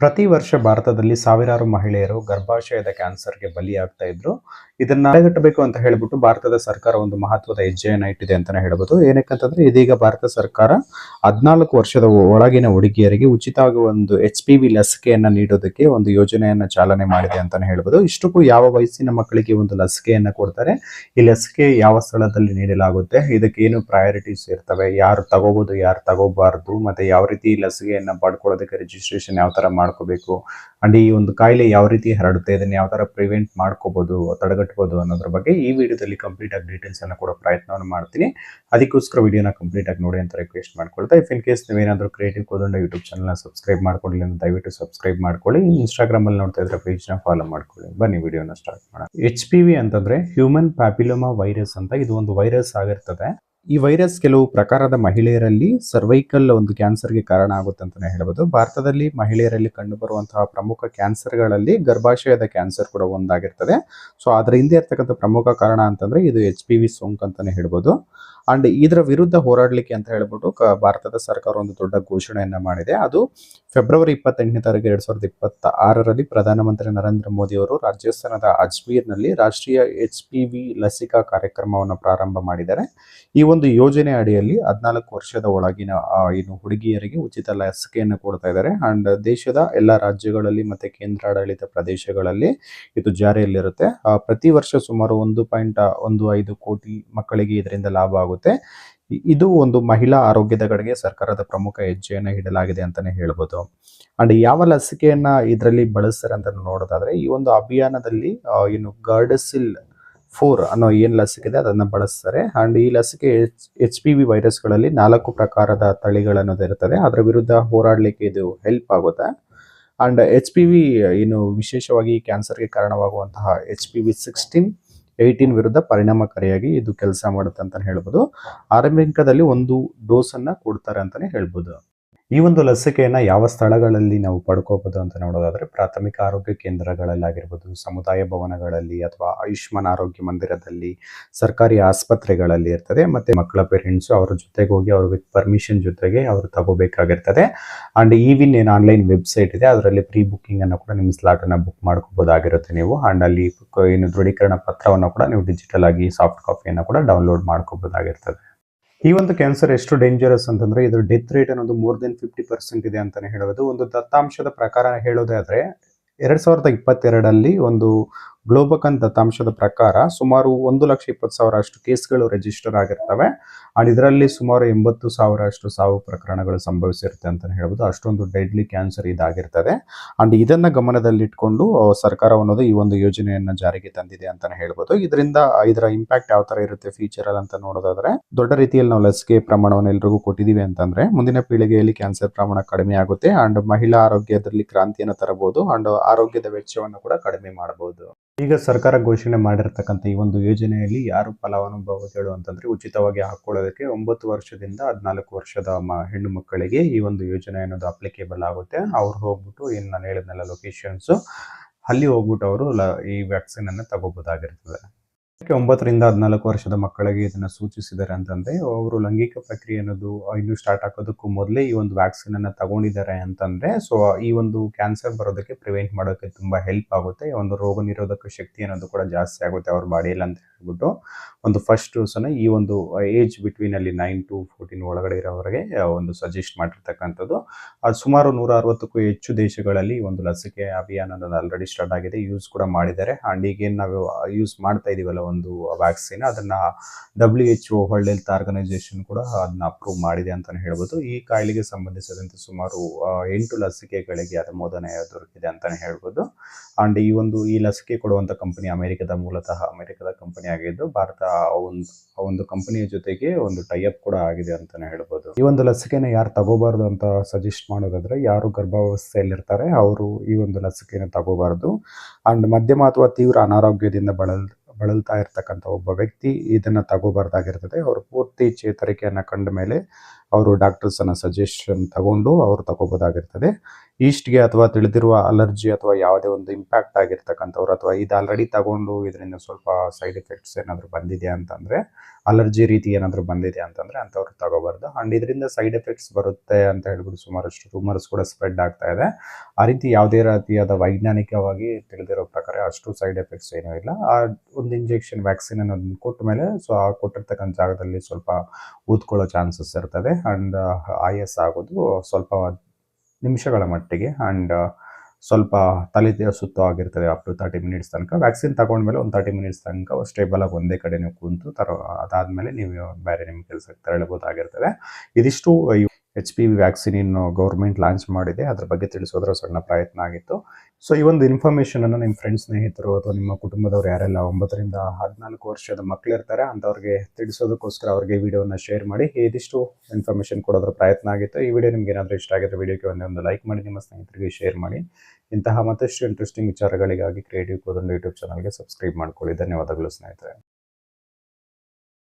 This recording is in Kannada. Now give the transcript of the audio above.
ಪ್ರತಿ ವರ್ಷ ಭಾರತದಲ್ಲಿ ಸಾವಿರಾರು ಮಹಿಳೆಯರು ಗರ್ಭಾಶಯದ ಕ್ಯಾನ್ಸರ್ಗೆ ಬಲಿಯಾಗ್ತಾ ಇದ್ರು. ಇದನ್ನ ತಡೆಗಟ್ಟಬೇಕು ಅಂತ ಹೇಳ್ಬಿಟ್ಟು ಭಾರತದ ಸರ್ಕಾರ ಒಂದು ಮಹತ್ವದ ಹೆಜ್ಜೆಯನ್ನ ಇಟ್ಟಿದೆ ಅಂತಾನೆ ಹೇಳ್ಬೋದು. ಏನಕ್ಕಂತಂದ್ರೆ ಇದೀಗ ಭಾರತ ಸರ್ಕಾರ 14 ವರ್ಷದ ಒಳಗಿನ ಹುಡುಗಿಯರಿಗೆ ಉಚಿತವಾಗಿ ಒಂದು HPV ಲಸಿಕೆಯನ್ನ ನೀಡೋದಕ್ಕೆ ಒಂದು ಯೋಜನೆಯನ್ನ ಚಾಲನೆ ಮಾಡಿದೆ ಅಂತಾನೆ ಹೇಳ್ಬೋದು. ಇಷ್ಟಕ್ಕೂ ಯಾವ ವಯಸ್ಸಿನ ಮಕ್ಕಳಿಗೆ ಒಂದು ಲಸಿಕೆಯನ್ನ ಕೊಡ್ತಾರೆ, ಈ ಲಸಿಕೆ ಯಾವ ಸ್ಥಳದಲ್ಲಿ ನೀಡಲಾಗುತ್ತೆ, ಇದಕ್ಕೆ ಏನು ಪ್ರಯಾರಿಟೀಸ್ ಇರ್ತವೆ, ಯಾರು ತಗೋಬಹುದು ಯಾರು ತಗೋಬಾರ್ದು, ಮತ್ತೆ ಯಾವ ರೀತಿ ಲಸಿಕೆಯನ್ನ ಪಡ್ಕೊಳ್ಳೋದಕ್ಕೆ ರಿಜಿಸ್ಟ್ರೇಷನ್ ಯಾವ ತರ ಮಾಡ್ಕೋಬೇಕು ಅಂಡ್ ಈ ಒಂದು ಕಾಯಿಲೆ ಯಾವ ರೀತಿ ಹರಡುತ್ತೆ, ಇದನ್ನ ಯಾವ ತರ ಪ್ರಿವೆಂಟ್ ಮಾಡ್ಕೋಬಹುದು, ತಡೆಗಟ್ಟಬಹುದು ಅನ್ನೋದ್ರ ಬಗ್ಗೆ ಈ ವಿಡಿಯೋದಲ್ಲಿ ಕಂಪ್ಲೀಟ್ ಆಗಿ ಡೀಟೇಲ್ಸ್ ಅನ್ನ ಕೊಡೋ ಪ್ರಯತ್ನವನ್ನು ಮಾಡ್ತೀನಿ. ಅದಕ್ಕೋಸ್ಕರ ವಿಡಿಯೋನ ಕಂಪ್ಲೀಟ್ ಆಗಿ ನೋಡಿ ಅಂತ ರಿಕ್ವೆಸ್ಟ್ ಮಾಡ್ಕೊಳ್ತಾ, ಇಫ್ ಇನ್ ಕೇಸ್ ನೀವೇನಾದ್ರೂ ಕ್ರಿಯೇಟಿವ್ ಕೋದಂಡ ಯೂಟ್ಯೂಬ್ ಚಾನಲ್ ನ ಸಬ್ಸ್ಕ್ರೈಬ್ ಮಾಡ್ಕೊಳ್ಳಿ ಅಂತ ದಯವಿಟ್ಟು ಸಬ್ಸ್ಕ್ರೈಬ್ ಮಾಡ್ಕೊಳ್ಳಿ. ಇನ್ಸ್ಟಾಗ್ರಾಮ್ ಅಲ್ಲಿ ನೋಡ್ತಾ ಇದ್ರೆ ಪೇಜ್ ನ ಫಾಲೋ ಮಾಡ್ಕೊಳ್ಳಿ. ಬನ್ನಿ ವಿಡಿಯೋನ ಸ್ಟಾರ್ಟ್ ಮಾಡೋಣ. HPV ಅಂತಂದ್ರೆ ಹ್ಯೂಮನ್ ಪ್ಯಾಪಿಲೋಮಾ ವೈರಸ್ ಅಂತ, ಇದು ಒಂದು ವೈರಸ್ ಆಗಿರ್ತದೆ. ಈ ವೈರಸ್ ಕೆಲವು ಪ್ರಕಾರದ ಮಹಿಳೆಯರಲ್ಲಿ ಸರ್ವೈಕಲ್ ಒಂದು ಕ್ಯಾನ್ಸರ್ಗೆ ಕಾರಣ ಆಗುತ್ತೆ ಅಂತಾನೆ ಹೇಳ್ಬೋದು. ಭಾರತದಲ್ಲಿ ಮಹಿಳೆಯರಲ್ಲಿ ಕಂಡುಬರುವಂತಹ ಪ್ರಮುಖ ಕ್ಯಾನ್ಸರ್ಗಳಲ್ಲಿ ಗರ್ಭಾಶಯದ ಕ್ಯಾನ್ಸರ್ ಕೂಡ ಒಂದಾಗಿರ್ತದೆ. ಸೊ ಅದರ ಹಿಂದೆ ಇರ್ತಕ್ಕಂಥ ಪ್ರಮುಖ ಕಾರಣ ಅಂತಂದ್ರೆ ಇದು HPV ಸೋಂಕು ಅಂತಾನೆ ಹೇಳ್ಬೋದು. ಅಂಡ್ ಇದರ ವಿರುದ್ಧ ಹೋರಾಡಲಿಕ್ಕೆ ಅಂತ ಹೇಳ್ಬಿಟ್ಟು ಭಾರತದ ಸರ್ಕಾರ ಒಂದು ದೊಡ್ಡ ಘೋಷಣೆಯನ್ನ ಮಾಡಿದೆ. ಅದು ಫೆಬ್ರವರಿ 28ನೇ ತಾರೀಕು 2026ರಲ್ಲಿ ಪ್ರಧಾನಮಂತ್ರಿ ನರೇಂದ್ರ ಮೋದಿ ಅವರು ರಾಜಸ್ಥಾನದ ಅಜ್ಮೀರ್ನಲ್ಲಿ ರಾಷ್ಟ್ರೀಯ HPV ಲಸಿಕಾ ಕಾರ್ಯಕ್ರಮವನ್ನು ಪ್ರಾರಂಭ ಮಾಡಿದ್ದಾರೆ. ಈ ಒಂದು ಯೋಜನೆ ಅಡಿಯಲ್ಲಿ 14 ವರ್ಷದ ಒಳಗಿನ ಏನು ಹುಡುಗಿಯರಿಗೆ ಉಚಿತ ಲಸಿಕೆಯನ್ನು ಕೊಡ್ತಾ ಇದ್ದಾರೆ. ಅಂಡ್ ದೇಶದ ಎಲ್ಲ ರಾಜ್ಯಗಳಲ್ಲಿ ಮತ್ತೆ ಕೇಂದ್ರಾಡಳಿತ ಪ್ರದೇಶಗಳಲ್ಲಿ ಇದು ಜಾರಿಯಲ್ಲಿರುತ್ತೆ. ಪ್ರತಿ ವರ್ಷ ಸುಮಾರು 1.15 ಕೋಟಿ ಮಕ್ಕಳಿಗೆ ಇದರಿಂದ ಲಾಭ ಆಗುತ್ತೆ. ಇದು ಒಂದು ಮಹಿಳಾ ಆರೋಗ್ಯದ ಕಡೆಗೆ ಸರ್ಕಾರದ ಪ್ರಮುಖ ಹೆಜ್ಜೆಯನ್ನು ಇಡಲಾಗಿದೆ ಅಂತಾನೆ ಹೇಳ್ಬೋದು. ಅಂಡ್ ಯಾವ ಲಸಿಕೆಯನ್ನ ಇದರಲ್ಲಿ ಬಳಸ್ತಾರೆ ಅಂತ ನೋಡೋದಾದ್ರೆ, ಈ ಒಂದು ಅಭಿಯಾನದಲ್ಲಿ ಏನು ಗಾರ್ಡಸಿಲ್ 4 ಅನ್ನೋ ಏನ್ ಲಸಿಕೆ ಇದೆ ಅದನ್ನ ಬಳಸ್ತಾರೆ. ಅಂಡ್ ಈ ಲಸಿಕೆ HPV ವೈರಸ್ಗಳಲ್ಲಿ 4 ಪ್ರಕಾರದ ತಳಿಗಳನ್ನೋದು ಇರ್ತದೆ. ಅದರ ವಿರುದ್ಧ ಹೋರಾಡಲಿಕ್ಕೆ ಇದು ಹೆಲ್ಪ್ ಆಗುತ್ತೆ. ಅಂಡ್ HPV ಏನು ವಿಶೇಷವಾಗಿ ಕ್ಯಾನ್ಸರ್ಗೆ ಕಾರಣವಾಗುವಂತಹ HPV 16, 18 ವಿರುದ್ಧ ಪರಿಣಾಮಕಾರಿಯಾಗಿ ಇದು ಕೆಲಸ ಮಾಡುತ್ತೆ ಅಂತ ಹೇಳ್ಬೋದು. ಆರಂಭಿಕದಲ್ಲಿ ಒಂದು ಡೋಸ್ ಅನ್ನ ಕೊಡ್ತಾರೆ ಅಂತಾನೆ ಹೇಳ್ಬೋದು. ಈ ಒಂದು ಲಸಿಕೆಯನ್ನ ಯಾವ ಸ್ಥಳಗಳಲ್ಲಿ ನಾವು ಪಡ್ಕೋಬಹುದು ಅಂತ ನೋಡೋದಾದ್ರೆ, ಪ್ರಾಥಮಿಕ ಆರೋಗ್ಯ ಕೇಂದ್ರಗಳಲ್ಲಾಗಿರ್ಬೋದು, ಸಮುದಾಯ ಭವನಗಳಲ್ಲಿ ಅಥವಾ ಆಯುಷ್ಮಾನ್ ಆರೋಗ್ಯ ಮಂದಿರದಲ್ಲಿ, ಸರ್ಕಾರಿ ಆಸ್ಪತ್ರೆಗಳಲ್ಲಿ ಇರ್ತದೆ. ಮತ್ತೆ ಮಕ್ಕಳ ಪೇರೆಂಟ್ಸ್ ಅವ್ರ ಜೊತೆಗೆ ಹೋಗಿ ಅವ್ರ ವಿತ್ ಪರ್ಮಿಷನ್ ಜೊತೆಗೆ ಅವರು ತಗೋಬೇಕಾಗಿರ್ತದೆ. ಅಂಡ್ ಈವಿನ್ ಏನು ಆನ್ಲೈನ್ ವೆಬ್ಸೈಟ್ ಇದೆ ಅದರಲ್ಲಿ ಪ್ರೀ ಬುಕ್ಕಿಂಗ್ ಅನ್ನು ಕೂಡ ನಿಮ್ಮ ಸ್ಲಾಟ್ ಅನ್ನ ಬುಕ್ ಮಾಡ್ಕೋಬಹುದಾಗಿರುತ್ತೆ ನೀವು. ಅಂಡ್ ಅಲ್ಲಿ ಏನು ದೃಢೀಕರಣ ಪತ್ರವನ್ನು ಕೂಡ ನೀವು ಡಿಜಿಟಲ್ ಆಗಿ ಸಾಫ್ಟ್ ಕಾಪಿಯನ್ನು ಕೂಡ ಡೌನ್ಲೋಡ್ ಮಾಡ್ಕೋಬಹುದಾಗಿರ್ತದೆ. ಈ ಒಂದು ಕ್ಯಾನ್ಸರ್ ಎಷ್ಟು ಡೇಂಜರಸ್ ಅಂತಂದ್ರೆ ಇದರ ಡೆತ್ ರೇಟ್ ಅನ್ನೋದು ಮೋರ್ ದೆನ್ 50% ಇದೆ ಅಂತಾನೆ ಹೇಳಬಹುದು. ಒಂದು ದತ್ತಾಂಶದ ಪ್ರಕಾರ ಹೇಳೋದಾದ್ರೆ 2022ರಲ್ಲಿ ಒಂದು ಗ್ಲೋಬಕನ್ ದತ್ತಾಂಶದ ಪ್ರಕಾರ ಸುಮಾರು 1,20,000 ಅಷ್ಟು ಕೇಸ್ಗಳು ರಿಜಿಸ್ಟರ್ ಆಗಿರ್ತವೆ. ಅಂಡ್ ಇದರಲ್ಲಿ ಸುಮಾರು 80,000 ಅಷ್ಟು ಸಾವು ಪ್ರಕರಣಗಳು ಸಂಭವಿಸಿರುತ್ತೆ ಅಂತಾನೆ ಹೇಳ್ಬೋದು. ಅಷ್ಟೊಂದು ಡೆಡ್ಲಿ ಕ್ಯಾನ್ಸರ್ ಇದಾಗಿರ್ತದೆ. ಅಂಡ್ ಇದನ್ನ ಗಮನದಲ್ಲಿಟ್ಕೊಂಡು ಸರ್ಕಾರ ಅನ್ನೋದು ಈ ಒಂದು ಯೋಜನೆಯನ್ನ ಜಾರಿಗೆ ತಂದಿದೆ ಅಂತಾನೆ ಹೇಳ್ಬೋದು. ಇದರ ಇಂಪ್ಯಾಕ್ಟ್ ಯಾವ ತರ ಇರುತ್ತೆ ಫ್ಯೂಚರ್ ಅಲ್ಲಿ ಅಂತ ನೋಡೋದಾದ್ರೆ, ದೊಡ್ಡ ರೀತಿಯಲ್ಲಿ ನಾವು ಲಸಿಕೆ ಪ್ರಮಾಣವನ್ನು ಎಲ್ರಿಗೂ ಕೊಟ್ಟಿದೀವಿ ಅಂತಂದ್ರೆ ಮುಂದಿನ ಪೀಳಿಗೆಯಲ್ಲಿ ಕ್ಯಾನ್ಸರ್ ಪ್ರಮಾಣ ಕಡಿಮೆ ಆಗುತ್ತೆ. ಅಂಡ್ ಮಹಿಳಾ ಆರೋಗ್ಯದಲ್ಲಿ ಕ್ರಾಂತಿಯನ್ನು ತರಬಹುದು. ಅಂಡ್ ಆರೋಗ್ಯದ ವೆಚ್ಚವನ್ನು ಕೂಡ ಕಡಿಮೆ ಮಾಡಬಹುದು. ಈಗ ಸರ್ಕಾರ ಘೋಷಣೆ ಮಾಡಿರ್ತಕ್ಕಂಥ ಈ ಒಂದು ಯೋಜನೆಯಲ್ಲಿ ಯಾರು ಫಲಾನುಭವಿಗಳು ಅಂತಂದ್ರೆ, ಉಚಿತವಾಗಿ ಹಾಕೊಳ್ಳೋದಕ್ಕೆ 9 ವರ್ಷದಿಂದ 14 ವರ್ಷದ ಹೆಣ್ಣು ಮಕ್ಕಳಿಗೆ ಈ ಒಂದು ಯೋಜನೆ ಅನ್ನೋದು ಅಪ್ಲಿಕೇಬಲ್ ಆಗುತ್ತೆ. ಅವ್ರು ಹೋಗ್ಬಿಟ್ಟು ಏನು ನಾನು ಹೇಳಿದ್ನಲ್ಲ ಲೊಕೇಶನ್ಸ್, ಅಲ್ಲಿ ಹೋಗ್ಬಿಟ್ಟು ಅವರು ಈ ವ್ಯಾಕ್ಸಿನ್ ಅನ್ನ ತಗೋಬಹುದಾಗಿರ್ತದೆ. 9 ರಿಂದ 14 ವರ್ಷದ ಮಕ್ಕಳಿಗೆ ಇದನ್ನ ಸೂಚಿಸಿದ್ದಾರೆ ಅಂತಂದ್ರೆ, ಅವರು ಲೈಂಗಿಕ ಪ್ರಕ್ರಿಯೆ ಅನ್ನೋದು ಇನ್ನು ಸ್ಟಾರ್ಟ್ ಆಗೋದಕ್ಕೂ ಮೊದಲೇ ಈ ಒಂದು ವ್ಯಾಕ್ಸಿನ್ ಅನ್ನ ತಗೊಂಡಿದ್ದಾರೆ ಅಂತಂದ್ರೆ, ಸೊ ಈ ಒಂದು ಕ್ಯಾನ್ಸರ್ ಬರೋದಕ್ಕೆ ಪ್ರಿವೆಂಟ್ ಮಾಡೋಕೆ ತುಂಬಾ ಹೆಲ್ಪ್ ಆಗುತ್ತೆ. ಒಂದು ರೋಗ ನಿರೋಧಕ ಶಕ್ತಿ ಅನ್ನೋದು ಕೂಡ ಜಾಸ್ತಿ ಆಗುತ್ತೆ ಅವ್ರ ಬಾಡಿಯಲ್ಲಿ ಅಂತ ಹೇಳ್ಬಿಟ್ಟು ಒಂದು ಫಸ್ಟ್ ಡೋಸ್ ಅನ್ನ ಈ ಒಂದು ಏಜ್ ಬಿಟ್ವೀನ್ ಅಲ್ಲಿ 9 to 14 ಒಳಗಡೆ ಇರೋವರೆಗೆ ಒಂದು ಸಜೆಸ್ಟ್ ಮಾಡಿರ್ತಕ್ಕಂಥದ್ದು. ಅದು ಸುಮಾರು 160ಕ್ಕೂ ಹೆಚ್ಚು ದೇಶಗಳಲ್ಲಿ ಒಂದು ಲಸಿಕೆ ಅಭಿಯಾನ ಅನ್ನೋದು ಆಲ್ರೆಡಿ ಸ್ಟಾರ್ಟ್ ಆಗಿದೆ, ಯೂಸ್ ಕೂಡ ಮಾಡಿದ್ದಾರೆ. ಅಂಡ್ ಈಗೇನು ನಾವು ಯೂಸ್ ಮಾಡ್ತಾ ಇದೀವಲ್ಲ ಒಂದು ವ್ಯಾಕ್ಸಿನ್, ಅದನ್ನ WHO ವರ್ಲ್ಡ್ ಹೆಲ್ತ್ ಆರ್ಗನೈಸೇಷನ್ ಕೂಡ ಅದನ್ನ ಅಪ್ರೂವ್ ಮಾಡಿದೆ ಅಂತಾನೆ ಹೇಳ್ಬೋದು. ಈ ಕಾಯಿಲೆಗೆ ಸಂಬಂಧಿಸಿದಂತೆ ಸುಮಾರು 8 ಲಸಿಕೆಗಳಿಗೆ ಅನುಮೋದನೆ ದೊರಕಿದೆ ಅಂತಾನೆ ಹೇಳ್ಬೋದು. ಅಂಡ್ ಈ ಲಸಿಕೆ ಕೊಡುವಂತ ಕಂಪನಿ ಮೂಲತಃ ಅಮೆರಿಕದ ಕಂಪನಿ ಆಗಿದ್ದು, ಭಾರತ ಒಂದು ಕಂಪನಿಯ ಜೊತೆಗೆ ಒಂದು ಟೈಅಪ್ ಕೂಡ ಆಗಿದೆ ಅಂತಾನೆ ಹೇಳ್ಬೋದು. ಈ ಒಂದು ಲಸಿಕೆನ ಯಾರು ತಗೋಬಾರ್ದು ಅಂತ ಸಜೆಸ್ಟ್ ಮಾಡೋದಾದ್ರೆ, ಯಾರು ಗರ್ಭಾವಸ್ಥೆಯಲ್ಲಿರ್ತಾರೆ ಅವರು ಈ ಒಂದು ಲಸಿಕೆನ ತಗೋಬಾರ್ದು. ಅಂಡ್ ಮಧ್ಯಮ ಅಥವಾ ತೀವ್ರ ಅನಾರೋಗ್ಯದಿಂದ ಬಳಲ್ತಾ ಇರ್ತಕ್ಕಂಥ ಒಬ್ಬ ವ್ಯಕ್ತಿ ಇದನ್ನ ತಗೋಬಾರ್ದಾಗಿರ್ತದೆ. ಅವರು ಪೂರ್ತಿ ಚೇತರಿಕೆಯನ್ನ ಕಂಡ ಮೇಲೆ ಅವರು ಡಾಕ್ಟರ್ಸನ್ನು ಸಜೆಷನ್ ತಗೊಂಡು ಅವರು ತಗೋಬೋದಾಗಿರ್ತದೆ. ಈಸ್ಟ್ಗೆ ಅಥವಾ ತಿಳಿದಿರುವ ಅಲರ್ಜಿ ಅಥವಾ ಯಾವುದೇ ಒಂದು ಇಂಪ್ಯಾಕ್ಟ್ ಆಗಿರ್ತಕ್ಕಂಥವ್ರು ಅಥವಾ ಇದು ಆಲ್ರೆಡಿ ತಗೊಂಡು ಇದರಿಂದ ಸ್ವಲ್ಪ ಸೈಡ್ ಎಫೆಕ್ಟ್ಸ್ ಏನಾದರೂ ಬಂದಿದೆ ಅಂತಂದರೆ, ಅಲರ್ಜಿ ರೀತಿ ಏನಾದರೂ ಬಂದಿದೆ ಅಂತಂದರೆ ಅಂಥವ್ರು ತಗೋಬಾರ್ದು. ಆ್ಯಂಡ್ ಇದರಿಂದ ಸೈಡ್ ಎಫೆಕ್ಟ್ಸ್ ಬರುತ್ತೆ ಅಂತ ಹೇಳ್ಬಿಟ್ಟು ಸುಮಾರಷ್ಟು ರೂಮರ್ಸ್ ಕೂಡ ಸ್ಪ್ರೆಡ್ ಆಗ್ತಾ ಇದೆ. ಆ ರೀತಿ ಯಾವುದೇ ರೀತಿಯಾದ ವೈಜ್ಞಾನಿಕವಾಗಿ ತಿಳಿದಿರೋ ಪ್ರಕಾರ ಅಷ್ಟು ಸೈಡ್ ಎಫೆಕ್ಟ್ಸ್ ಏನೂ ಇಲ್ಲ. ಆ ಒಂದು ಇಂಜೆಕ್ಷನ್ ವ್ಯಾಕ್ಸಿನ್ ಅನ್ನೋದನ್ನ ಕೊಟ್ಟ ಮೇಲೆ ಸೊ ಆ ಕೊಟ್ಟಿರ್ತಕ್ಕಂಥ ಜಾಗದಲ್ಲಿ ಸ್ವಲ್ಪ ಊದ್ಕೊಳ್ಳೋ ಚಾನ್ಸಸ್ ಇರ್ತದೆ. ಆ್ಯಂಡ್ ಆಯಾಸ ಆಗೋದು ಸ್ವಲ್ಪ ನಿಮಿಷಗಳ ಮಟ್ಟಿಗೆ. ಆ್ಯಂಡ್ ಸ್ವಲ್ಪ ತಲೆ ಸುತ್ತು ಆಗಿರ್ತದೆ ಅಪ್ ಟು 30 ಮಿನಿಟ್ಸ್ ತನಕ. ವ್ಯಾಕ್ಸಿನ್ ತಗೊಂಡ್ಮೇಲೆ ಒಂದು 30 ಮಿನಿಟ್ಸ್ ತನಕ ಸ್ಟೇಬಲ್ ಆಗಿ ಒಂದೇ ಕಡೆ ನೀವು ಕುಂತು ಅದಾದಮೇಲೆ ನೀವು ಬೇರೆ ನಿಮ್ಮ ಕೆಲಸಕ್ಕೆ ತೆರಳಬಹುದಾಗಿರ್ತದೆ. ಇದಿಷ್ಟು HPV ವ್ಯಾಕ್ಸಿನ್ ಇನ್ನು ಗೌರ್ಮೆಂಟ್ ಲಾಂಚ್ ಮಾಡಿದೆ, ಅದ್ರ ಬಗ್ಗೆ ತಿಳಿಸೋದ್ರ ಸಣ್ಣ ಪ್ರಯತ್ನ ಆಗಿತ್ತು. ಸೊ ಈ ಒಂದು ಇನ್ಫಾರ್ಮೇಷನನ್ನು ನಿಮ್ಮ ಫ್ರೆಂಡ್ಸ್, ಸ್ನೇಹಿತರು ಅಥವಾ ನಿಮ್ಮ ಕುಟುಂಬದವರು ಯಾರೆಲ್ಲ 9 ರಿಂದ 14 ವರ್ಷದ ಮಕ್ಕಳಿರ್ತಾರೆ ಅಂಥವ್ರಿಗೆ ತಿಳಿಸೋದಕ್ಕೋಸ್ಕರ ಅವ್ರಿಗೆ ವಿಡಿಯೋನ ಶೇರ್ ಮಾಡಿ. ಇದಿಷ್ಟು ಇನ್ಫಾರ್ಮೇಷನ್ ಕೊಡೋದ್ರ ಪ್ರಯತ್ನ ಆಗಿತ್ತು. ಈ ವಿಡಿಯೋ ನಿಮ್ಗೆ ಏನಾದರೂ ಇಷ್ಟ ಆಗಿದ್ರೆ ವಿಡಿಯೋಗೆ ಒಂದು ಲೈಕ್ ಮಾಡಿ, ನಿಮ್ಮ ಸ್ನೇಹಿತರಿಗೆ ಶೇರ್ ಮಾಡಿ. ಇಂತಹ ಮತ್ತಷ್ಟು ಇಂಟ್ರೆಸ್ಟಿಂಗ್ ವಿಚಾರಗಳಿಗಾಗಿ ಕ್ರಿಯೇಟಿವ್ ಕೋದಂಡ ಯೂಟ್ಯೂಬ್ ಚಾನಲ್ಗೆ ಸಬ್ಸ್ಕ್ರೈಬ್ ಮಾಡ್ಕೊಳ್ಳಿ. ಧನ್ಯವಾದಗಳು ಸ್ನೇಹಿತರೆ.